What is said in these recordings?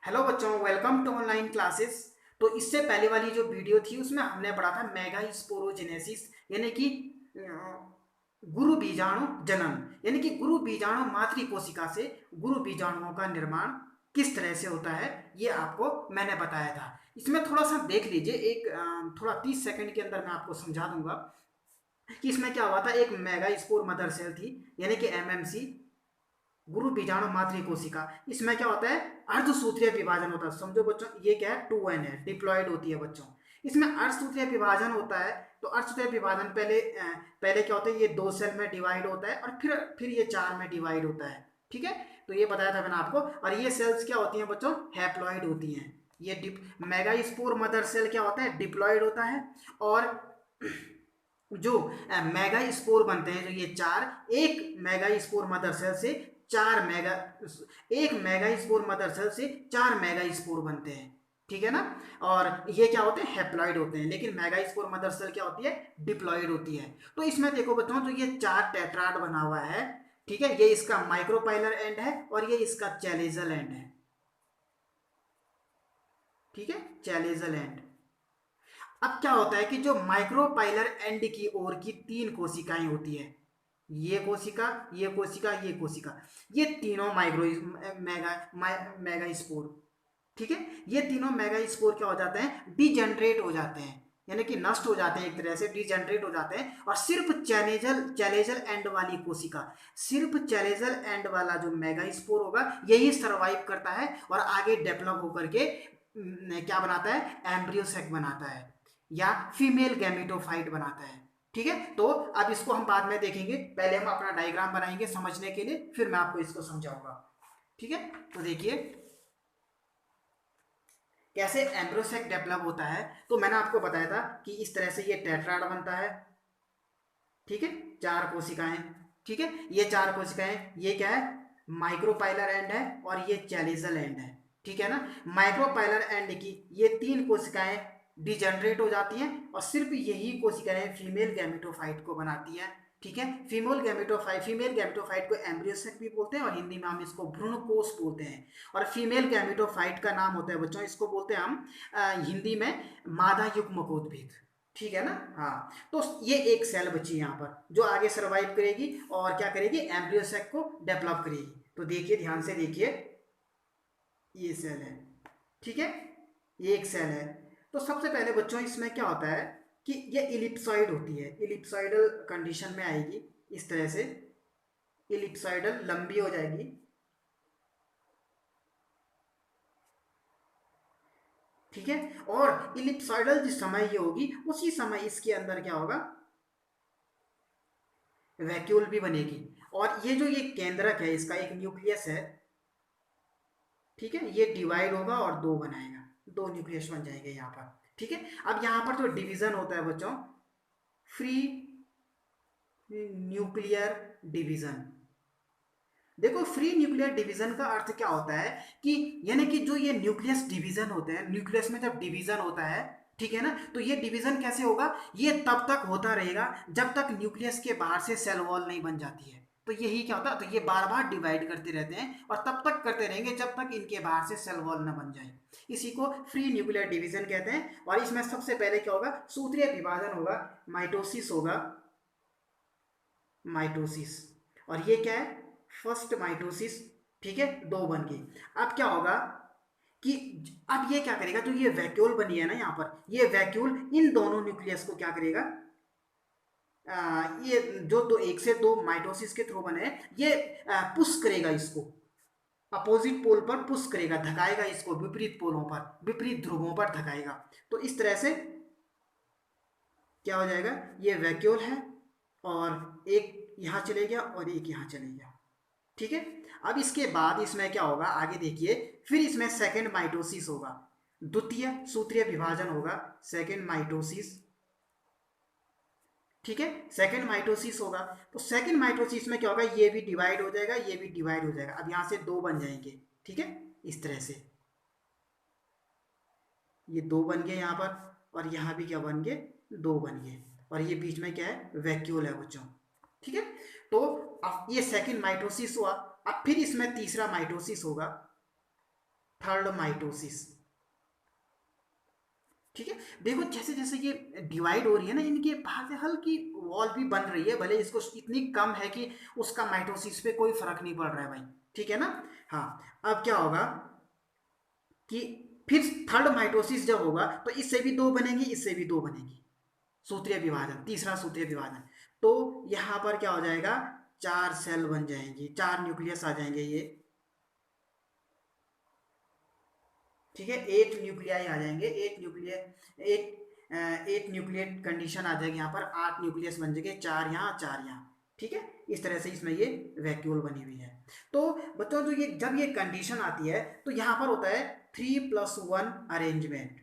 Hello बच्चों, welcome to online classes. तो इससे पहले वाली जो वीडियो थी उसमें हमने पढ़ा था मेगा स्पोरोजेनेसिस, यानी कि गुरु बीजाणु जनन, यानी कि गुरु बीजाणु मातृ कोशिका से गुरु बीजाणुओं का निर्माण किस तरह से होता है, ये आपको मैंने बताया था। इसमें थोड़ा सा देख लीजिए, एक थोड़ा 30 सेकंड के अंदर मैं आपको समझा दूंगा कि इसमें क्या हुआ था। एक मेगा स्पोर मदर सेल थी, यानी कि एमएमसी, गुरु बीजाणु मातृ कोशिका। इसमें क्या होता है, अर्धसूत्रीय विभाजन होता है। समझो बच्चों, ये क्या है, 2n है, डिप्लॉयड होती है बच्चों। इसमें अर्धसूत्रीय विभाजन होता है। तो अर्धसूत्रीय विभाजन पहले क्या होता है, ये 2 सेल में डिवाइड होता है और फिर ये 4 में डिवाइड होता है। ठीक है, तो ये बताया था मैंने आपको। और ये सेल्स क्या होती हैं बच्चों, हैप्लॉइड होती हैं। ये मेगास्पोर मदर सेल क्या होता है, डिप्लॉयड होता है। और जो मेगा स्पोर बनते हैं, जो ये चार, एक मेगा स्पोर मदर सेल से चार मेगा एक मेगा स्पोर मदर सेल से 4 मेगा स्पोर बनते हैं। ठीक है ना। और ये क्या होते हैं, हैप्लॉइड होते हैं। लेकिन मेगा स्पोर मदर सेल क्या होती है, डिप्लॉइड होती है। तो इसमें देखो बच्चों, तो ये 4 टेट्राड बना हुआ है। ठीक है, ये इसका माइक्रोपाइलर एंड है और ये इसका चैलेजल एंड है। ठीक है, चैलेजल एंड। अब क्या होता है कि जो माइक्रोपाइलर एंड की ओर की 3 कोशिकाएं होती है, ये कोशिका, ये कोशिका, ये कोशिका, ये तीनों माइक्रो मेगा स्पोर। ठीक है, ये तीनों मेगा स्पोर क्या हो जाते हैं, डिजेनरेट हो जाते हैं, यानी कि नष्ट हो जाते हैं, एक तरह से डिजेनरेट हो जाते हैं। और सिर्फ चैलेजल चैलेजल एंड वाली कोशिका, सिर्फ चैलेजल एंड वाला जो मेगा स्पोर होगा, यही सर्वाइव करता है और आगे डेवलप होकर के क्या बनाता है, एम्ब्रियो सेक बनाता है या फीमेल गैमेटोफाइट बनाता है। ठीक है, तो अब इसको हम बाद में देखेंगे, पहले हम अपना डायग्राम बनाएंगे समझने के लिए, फिर मैं आपको इसको समझाऊंगा। ठीक है, तो देखिए कैसे एम्ब्रोसेक डेवलप होता है। तो मैंने आपको बताया था कि इस तरह से ये टेट्राड बनता है। ठीक है, 4 कोशिकाएं। ठीक है, ये 4 कोशिकाएं, ये क्या है, माइक्रोपाइलर एंड है और ये चैलिजल एंड है। ठीक है ना। माइक्रोपाइलर एंड की ये 3 कोशिकाएं डिजनरेट हो जाती हैं और सिर्फ यही कोशिकाएं फीमेल गैमेटोफाइट को बनाती हैं। ठीक है, फीमेल गैमेटोफाइट को एम्ब्रियोसेक भी बोलते हैं और हिंदी में हम इसको भ्रूणकोष बोलते हैं। और फीमेल गैमेटोफाइट का नाम होता है बच्चों, इसको बोलते हैं हम हिंदी में मादा युग्मकोद्भिद। ठीक है ना। हाँ, तो ये एक सेल बची यहाँ पर जो आगे सर्वाइव करेगी और क्या करेगी, एम्ब्रियोसेक को डेवलप करेगी। तो देखिए, ध्यान से देखिए, ये सेल है। ठीक है, ये एक सेल है। तो सबसे पहले बच्चों इसमें क्या होता है कि ये इलिप्सॉइड होती है, इलिप्सॉइडल कंडीशन में आएगी, इस तरह से इलिप्सॉइडल लंबी हो जाएगी। ठीक है, और इलिप्सॉइडल जिस समय ये होगी उसी समय इसके अंदर क्या होगा, वैक्यूल भी बनेगी। और ये जो ये केंद्रक है, इसका एक न्यूक्लियस है। ठीक है, ये डिवाइड होगा और 2 बनाएगा, 2 न्यूक्लियस बन जाएंगे यहाँ पर। ठीक है, अब यहाँ पर जो डिवीजन होता है बच्चों, फ्री न्यूक्लियर डिवीजन। देखो, फ्री न्यूक्लियर डिवीजन का अर्थ क्या होता है कि यानी कि जो ये न्यूक्लियस डिवीजन होते हैं, न्यूक्लियस में जब डिवीजन होता है, ठीक है ना, तो ये डिवीजन कैसे होगा, ये तब तक होता रहेगा जब तक न्यूक्लियस के बाहर से सेल वॉल नहीं बन जाती है। तो यही क्या होता है, तो ये बार बार डिवाइड करते रहते हैं और तब तक करते रहेंगे जब तक इनके बाहर से सेल वॉल ना बन जाए। इसी को फ्री न्यूक्लियर डिवीजन कहते हैं। और इसमें सबसे पहले क्या होगा, सूत्रीय विभाजन होगा, माइटोसिस होगा, माइटोसिस। और ये क्या है, फर्स्ट माइटोसिस। ठीक है, 2 बन गई। अब क्या होगा कि अब ये क्या करेगा, जो ये वैक्यूल बनी है ना यहाँ पर, ये वैक्यूल इन दोनों न्यूक्लियस को क्या करेगा, ये जो दो, 1 से 2 माइटोसिस के थ्रू बने हैं, ये पुश करेगा इसको, अपोजिट पोल पर पुश करेगा, धकाएगा इसको विपरीत पोलों पर, विपरीत ध्रुवों पर धकाएगा। तो इस तरह से क्या हो जाएगा, ये वैक्यूल है और एक यहाँ चले गया और एक यहाँ चले गया। ठीक है, अब इसके बाद इसमें क्या होगा, आगे देखिए, फिर इसमें सेकंड माइटोसिस होगा, द्वितीय सूत्रीय विभाजन होगा, सेकंड माइटोसिस। ठीक है, सेकंड माइटोसिस होगा। तो सेकंड माइटोसिस में क्या होगा, ये भी डिवाइड हो जाएगा, ये भी डिवाइड हो जाएगा। अब यहाँ से 2 बन जाएंगे। ठीक है, इस तरह से ये 2 बन गए यहाँ पर और यहाँ भी क्या बन गए, 2 बन गए। और ये बीच में क्या है, वैक्यूल है बच्चों। ठीक है, तो अब ये सेकंड माइटोसिस हुआ। अब फिर इसमें तीसरा माइटोसिस होगा। Third mitosis. ठीक है, देखो जैसे जैसे ये डिवाइड हो रही है ना, इनके बाहर से हल्की वॉल भी बन रही है, भले इसको इतनी कम है कि उसका माइटोसिस पे कोई फर्क नहीं पड़ रहा है भाई। ठीक है ना। हाँ, अब क्या होगा कि फिर थर्ड माइटोसिस जब होगा तो इससे भी दो बनेंगी, इससे भी दो बनेंगी, सूत्रीय विभाजन, तीसरा सूत्रीय विभाजन। तो यहां पर क्या हो जाएगा, चार सेल बन जाएंगी, चार न्यूक्लियस आ जाएंगे ये। ठीक है, एट न्यूक्लियाई आ जाएंगे, eight nuclear, eight nuclear condition आ जाएगी यहाँ पर, आठ न्यूक्लियस बन जाएंगे, चार यहाँ चार यहाँ। ठीक है, इस तरह से इसमें ये वैक्यूल बनी हुई है। तो बच्चों जो ये जब ये कंडीशन आती है तो यहाँ पर होता है 3+1 अरेंजमेंट,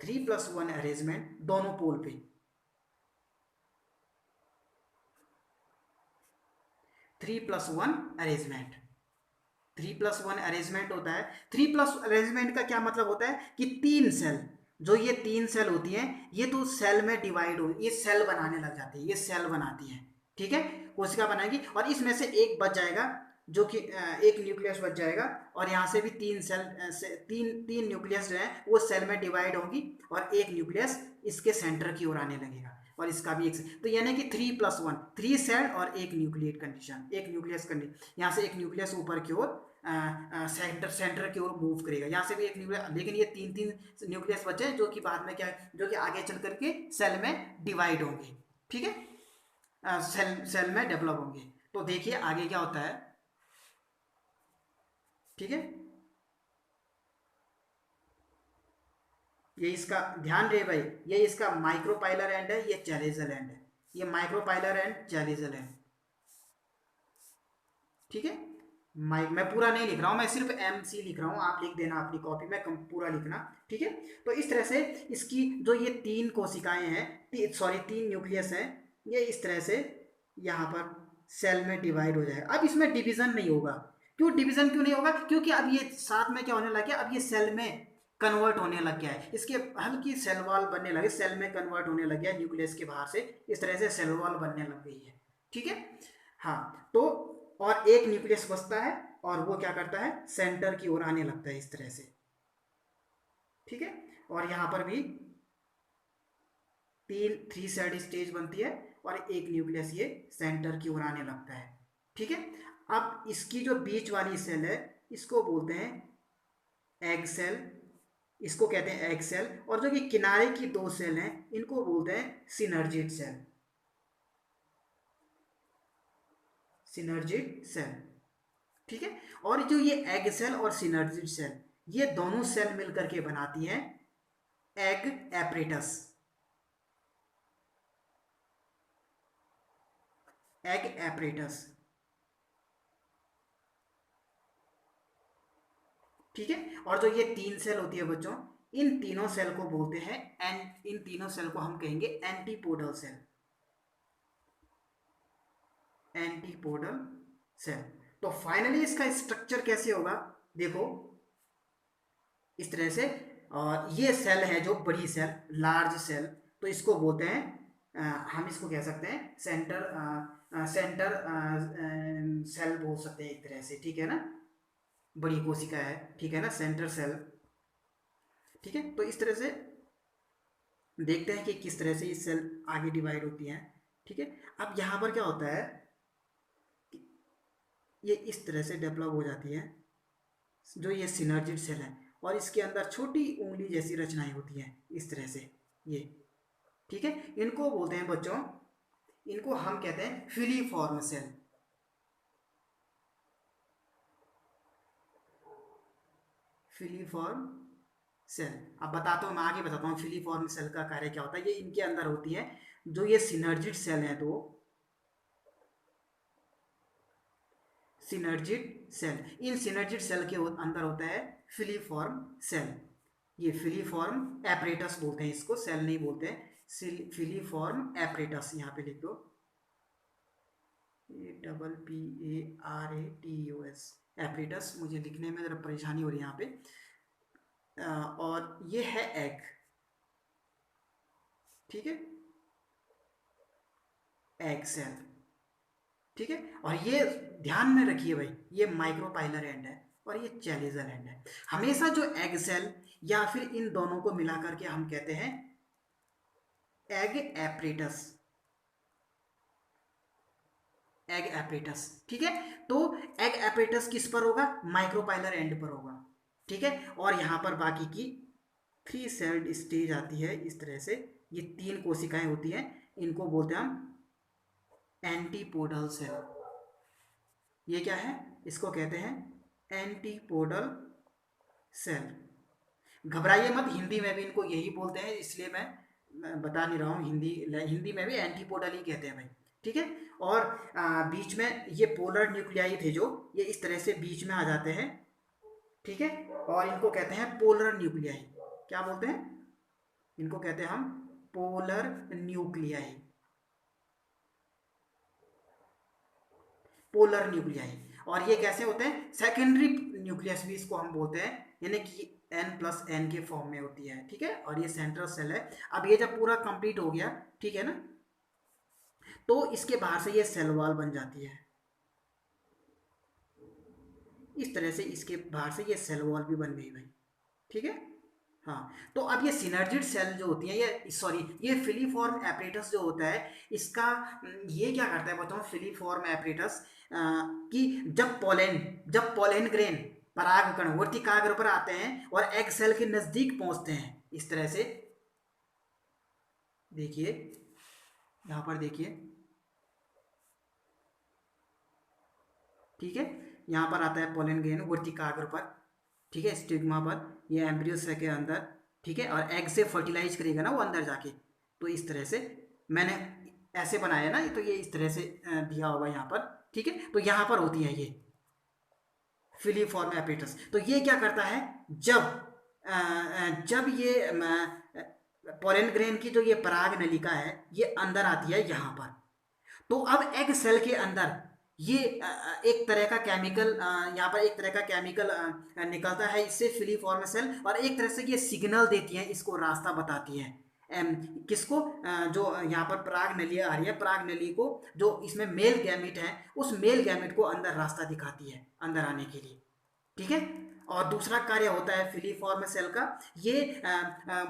3+1 अरेंजमेंट दोनों पोल पे, 3+1 अरेंजमेंट, 3+1 अरेंजमेंट होता है। 3+ अरेंजमेंट का क्या मतलब होता है कि तीन सेल, जो ये तीन सेल होती हैं ये तो सेल में डिवाइड हो, ये सेल बनाने लग जाती है, ये सेल बनाती है। ठीक है, कोशिका बनाएगी और इसमें से एक बच जाएगा, जो कि एक न्यूक्लियस बच जाएगा, और यहाँ से भी तीन सेल तीन तीन न्यूक्लियस जो है वो सेल में डिवाइड होगी, और एक न्यूक्लियस इसके सेंटर की ओर आने लगेगा, और इसका भी एक तो यानी कि 3+1, थ्री सेल और एक न्यूक्लियट कंडीशन, एक न्यूक्लियस कंडीशन, यहाँ से एक न्यूक्लियस ऊपर की ओर सेंटर सेंटर की ओर मूव करेगा, यहाँ से भी एक न्यूक्लियस, लेकिन ये तीन तीन न्यूक्लियस बचे जो कि बाद में क्या, जो कि आगे चल करके सेल में डिवाइड होंगे। ठीक है, सेल सेल में डेवलप होंगे। तो देखिए आगे क्या होता है। ठीक है, ये इसका ध्यान रहे भाई, ये इसका माइक्रोपाइलर एंड है, ये चैलेजल एंड है, ये माइक्रोपाइलर एंड चैलेजल एंड। ठीक है, मैं पूरा नहीं लिख रहा हूँ, मैं सिर्फ MC लिख रहा हूँ, आप लिख देना अपनी कॉपी में पूरा लिखना। ठीक है, तो इस तरह से इसकी जो ये तीन कोशिकाएं हैं, सॉरी तीन न्यूक्लियस हैं, ये इस तरह से यहाँ पर सेल में डिवाइड हो जाएगा। अब इसमें डिवीजन नहीं होगा, क्यों डिवीजन क्यों नहीं होगा, क्योंकि अब ये साथ में क्या होने लग गया, अब ये सेल में कन्वर्ट होने लग गया है, इसके हल्की सेल वॉल बनने लगे, सेल में कन्वर्ट होने लग गया न्यूक्लियस के बाहर से, इस तरह से सेल वॉल बनने लग गई है। ठीक है, हाँ तो और एक न्यूक्लियस बचता है, और वो क्या करता है, सेंटर की ओर आने लगता है इस तरह से। ठीक है, और यहां पर भी तीन थ्री साइड स्टेज बनती है, और एक न्यूक्लियस ये सेंटर की ओर आने लगता है। ठीक है, अब इसकी जो बीच वाली सेल है इसको बोलते हैं एग सेल, इसको कहते हैं एग सेल, और जो कि किनारे की दो सेल हैं इनको बोलते हैं सिनर्जिड सेल, सिनर्जिड सेल। ठीक है, और जो ये एग सेल और सिनर्जिड सेल, ये दोनों सेल मिलकर के बनाती हैं एग एपरेटस, एग एपरेटस। ठीक है, और जो ये तीन सेल होती है बच्चों, इन तीनों सेल को बोलते हैं इन तीनों सेल को हम कहेंगे एंटीपोडल सेल, एंटीपोडल सेल। तो फाइनली इसका स्ट्रक्चर कैसे होगा, देखो इस तरह से, और ये सेल है जो बड़ी सेल, लार्ज सेल, तो इसको बोलते हैं हम इसको कह सकते हैं सेंटर सेल बोल सकते हैं एक तरह से। ठीक है ना, बड़ी कोशिका है, ठीक है ना, सेंटर सेल। ठीक है, तो इस तरह से देखते हैं कि किस तरह से ये सेल आगे डिवाइड होती हैं। ठीक है, अब यहाँ पर क्या होता है कि ये इस तरह से डेवलप हो जाती है, जो ये सिनर्जिड सेल है, और इसके अंदर छोटी उंगली जैसी रचनाएं होती हैं इस तरह से ये। ठीक है, इनको बोलते हैं बच्चों, इनको हम कहते हैं फिलीफॉर्म सेल, फिलीफॉर्म सेल। अब बताता हूँ, मैं आगे बताता हूँ फिलीफॉर्म सेल का कार्य क्या होता है। ये इनके अंदर होती है, जो ये सिनर्जिड सेल है, तो सिनर्जिड सेल, इन सिनर्जिड सेल के अंदर होता है फिलीफॉर्म सेल, ये फिलीफॉर्म एपरेटस बोलते हैं इसको, सेल नहीं बोलते हैं, फिलीफॉर्म एपरेटस यहाँ पे लिख दो, APPARATUS, एपरेटस। मुझे लिखने में जरा परेशानी हो रही है यहाँ पे। और ये है एग। ठीक है, एग सेल। ठीक है, और ये ध्यान में रखिए भाई, ये माइक्रोपाइलर एंड है, और ये चैलेंजर एंड है। हमेशा जो एग सेल या फिर इन दोनों को मिला करके हम कहते हैं एग एपरेटस, एग एपरेटस। ठीक है, तो एग एपरेटस किस पर होगा? माइक्रोपाइलर एंड पर होगा। ठीक है, और यहां पर बाकी की 3 सेल्ड स्टेज आती है इस तरह से। ये 3 कोशिकाएं होती हैं, इनको बोलते हैं हम एंटीपोडल सेल। ये क्या है? इसको कहते हैं एंटीपोडल सेल। घबराइए मत, हिंदी में भी इनको यही बोलते हैं, इसलिए मैं बता नहीं रहा हूँ। हिंदी में भी एंटीपोडल ही कहते हैं भाई। ठीक है, और बीच में ये पोलर न्यूक्लियाई थे जो, ये इस तरह से बीच में आ जाते हैं। ठीक है, और इनको कहते हैं पोलर न्यूक्लियाई। क्या बोलते हैं? इनको कहते हैं हम पोलर न्यूक्लियाई, पोलर न्यूक्लियाई। और ये कैसे होते हैं? सेकेंडरी न्यूक्लियस भी इसको हम बोलते हैं, यानी कि N+N के फॉर्म में होती है। ठीक है, और ये सेंट्रल सेल है। अब ये जब पूरा कंप्लीट हो गया, ठीक है ना, तो इसके बाहर से ये सेल वॉल बन जाती है। इस तरह से इसके बाहर से ये सेल वॉल भी बन गई भाई। ठीक है, हाँ। तो अब ये सिनर्जिड सेल जो होती है, ये सॉरी, ये फिलीफॉर्म एपरेटस जो होता है इसका, ये क्या करता है बताऊँ? फिलीफॉर्म एपरेटस कि जब पोलन ग्रेन, परागकण वर्तिकाग्र पर आते हैं और एग सेल के नजदीक पहुंचते हैं, इस तरह से देखिए, यहां पर देखिए। ठीक है, यहां पर आता है पोलन ग्रेन वर्तिकाग्र पर। ठीक है, स्टिग्मा पर, ये एम्ब्रियो सेल के अंदर। ठीक है, और एग से फर्टिलाइज करेगा ना वो अंदर जाके। तो इस तरह से मैंने ऐसे बनाया ना, तो ये इस तरह से दिया होगा यहाँ पर। ठीक है, तो यहाँ पर होती है ये फिलीफॉर्म एपरेटस। तो ये क्या करता है? जब ये पोलन ग्रेन की जो ये पराग नलिका है, ये अंदर आती है यहाँ पर, तो अब एग सेल के अंदर ये एक तरह का केमिकल, यहाँ पर एक तरह का केमिकल निकलता है इससे, फिलीफॉर्म सेल, और एक तरह से ये सिग्नल देती है, इसको रास्ता बताती है। किसको? जो यहाँ पर पराग नली आ रही है, पराग नली को, जो इसमें मेल गैमेट है, उस मेल गैमेट को अंदर रास्ता दिखाती है अंदर आने के लिए। ठीक है, और दूसरा कार्य होता है फिलीफॉर्म सेल का, ये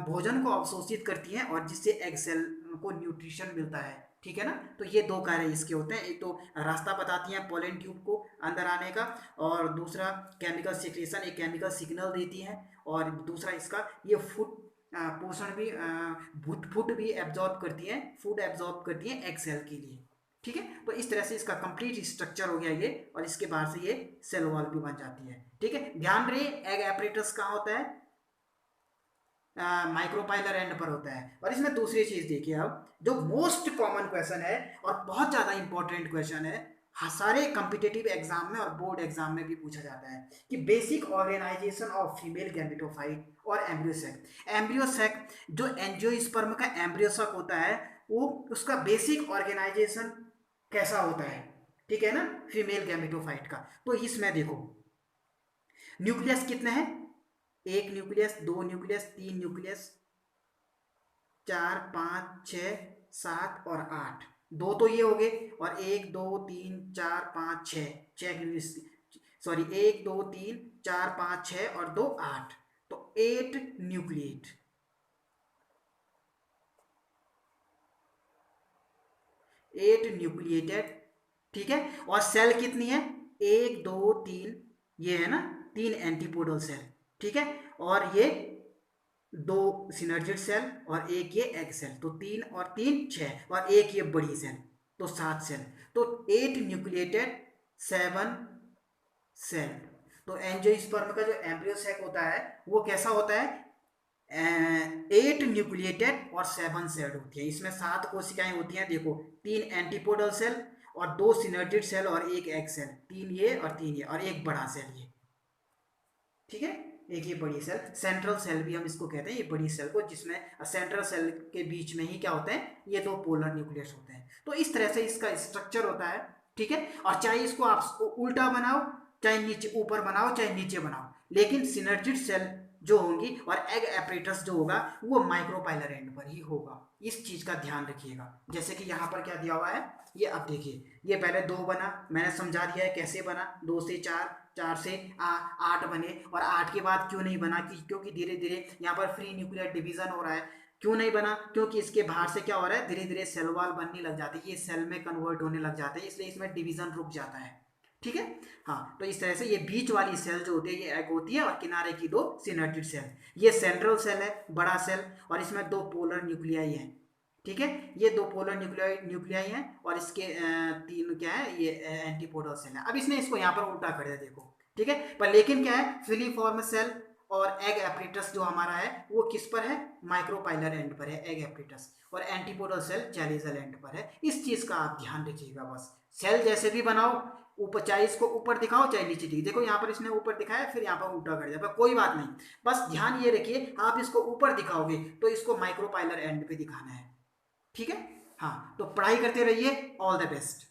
भोजन को अवशोषित करती है और जिससे एग सेल को न्यूट्रिशन मिलता है। ठीक है ना, तो ये 2 कार्य इसके होते हैं। एक तो रास्ता बताती हैं पोलन ट्यूब को अंदर आने का, और दूसरा केमिकल सिक्रेशन, एक केमिकल सिग्नल देती है, और दूसरा इसका ये फूड पोषण भी, फूड भी एब्जॉर्ब करती है, फूड एब्जॉर्ब करती है एग सेल के लिए। ठीक है, तो इस तरह से इसका कंप्लीट स्ट्रक्चर हो गया ये, और इसके बाहर से ये सेल वॉल भी बन जाती है। ठीक है, ध्यान रहे एग एपरेटस कहाँ होता है? माइक्रोपाइलर एंड पर होता है। और इसमें दूसरी चीज देखिए, अब जो मोस्ट कॉमन क्वेश्चन है और बहुत ज्यादा इंपॉर्टेंट क्वेश्चन है, सारे कॉम्पिटिटिव एग्जाम में और बोर्ड एग्जाम में भी पूछा जाता है, कि basic organisation of female gametophyte और एम्ब्रियोसेक। एम्ब्रियोसेक जो एंजियोस्पर्म का एम्ब्रियोसेक होता है, वो उसका बेसिक ऑर्गेनाइजेशन कैसा होता है? ठीक है ना, फीमेल गैमेटोफाइट का। तो इसमें देखो, न्यूक्लियस कितने हैं? 1 न्यूक्लियस, 2 न्यूक्लियस, 3 न्यूक्लियस, 4 5 6 7 और 8। 2 तो ये हो गए, और 1 2 3 4 5 6 सॉरी, 1 2 3 4 5 6 और 2 8, तो 8 न्यूक्लिएट। 8 न्यूक्लिएटेड। ठीक है, और सेल कितनी है? 1 2 3, ये है ना 3 एंटीपोडल सेल। ठीक है, और ये 2 सिनर्जिड सेल और एक ये एग सेल, तो 3 और 3 6, और एक ये बड़ी सेल, तो 7 सेल। तो 8 न्यूक्लिएटेड 7 सेल। तो एंजियोस्पर्म का जो एम्ब्रियोसेक होता है वो कैसा होता है? 8 न्यूक्लिएटेड और 7 सेल होती है। इसमें 7 कोशिकाएं होती हैं, देखो 3 एंटीपोडल सेल और 2 सिनर्जिड सेल और एक एग सेल, 3 ये और 3 ये, और एक बड़ा सेल ये। ठीक है, एक ये बड़ी सेल, सेंट्रल सेल भी हम इसको कहते हैं, ये बड़ी सेल को, जिसमें सेंट्रल सेल के बीच में ही क्या होते हैं? ये 2 पोलर न्यूक्लियस होते हैं। तो इस तरह से इसका स्ट्रक्चर होता है। ठीक है, और चाहे इसको आप उल्टा बनाओ, चाहे नीचे ऊपर बनाओ, चाहे नीचे बनाओ, लेकिन सिनर्जिड सेल जो होंगी और एग एपरेटस जो होगा वो माइक्रोपाइलर एंड पर ही होगा। इस चीज का ध्यान रखिएगा। जैसे कि यहाँ पर क्या दिया हुआ है, ये अब देखिए, ये पहले 2 बना, मैंने समझा दिया है कैसे बना, 2 से 4, 4 से 8 बने, और 8 के बाद क्यों नहीं बना, क्योंकि धीरे धीरे यहाँ पर फ्री न्यूक्लियर डिवीजन हो रहा है। क्यों नहीं बना, क्योंकि इसके बाहर से क्या हो रहा है, धीरे धीरे सेल वॉल बनने लग जाती है, ये सेल में कन्वर्ट होने लग जाते हैं, इसलिए इसमें डिवीजन रुक जाता है। ठीक है। हाँ, तो इस तरह से ये बीच वाली सेल जो होती है ये एग होती है, और किनारे की 2 सिनेप्टिड सेल। ये सेंट्रल सेल है, बड़ा सेल, और इसमें 2 पोलर न्यूक्लियाई है। ठीक है, ये 2 पोलर न्यूक्लियाई हैं, और इसके 3 क्या है, ये एंटीपोडल सेल है। अब इसने इसको यहाँ पर उल्टा कर दिया, देखो। ठीक है, पर लेकिन क्या है, फिलीफॉर्म सेल और एग एपरेटस जो हमारा है वो किस पर है, माइक्रोपाइलर एंड पर है एग एपरेटस, और एंटीपोडल सेल चैलिजल एंड पर है। इस चीज का आप ध्यान रखिएगा बस। सेल जैसे भी बनाओ, ऊपर चाहे इसको ऊपर दिखाओ चाहे नीचे दिखाओ, देखो यहाँ पर इसने ऊपर दिखाया, फिर यहाँ पर उल्टा कर दिया, पर कोई बात नहीं, बस ध्यान ये रखिए, आप इसको ऊपर दिखाओगे तो इसको माइक्रोपाइलर एंड पे दिखाना है। ठीक है। हाँ, तो पढ़ाई करते रहिए, ऑल द बेस्ट।